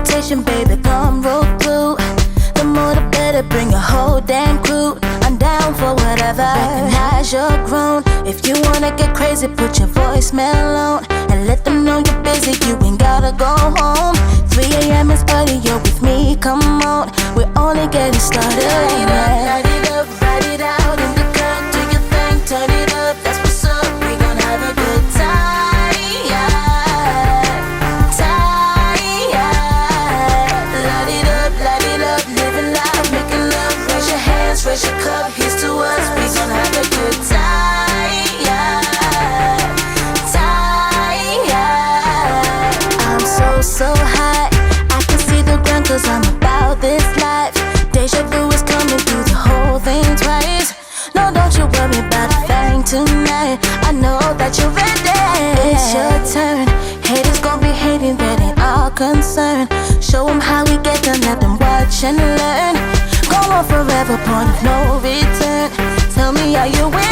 invitation, baby, come roll through. The more the better, bring a whole damn crew. I'm down for whatever. Recognize you're grown. If you wanna get crazy, put your voicemail on and let them know you're busy, you ain't gotta go home. 3 a.m. is early, you're with me, come on. We're only getting started. Light it up, ride it out in the cut, do your thing, turn it up, that's what's up. We gon' have a good time, yeah. Time, yeah. Light it up, living life, making love. Raise your hands, raise your cup, here's to us. We gon' have a good time, yeah. Time, yeah. I'm so high, I can see the ground 'cause I'm about this life. Deja vu is coming through the whole thing twice. No, don't you worry about a thing tonight. I know that you're ready. It's your turn. Haters gon' be hating, that ain't our concern. Show them how we get done, let them watch and learn. Go on forever, point of no return. Tell me, are you with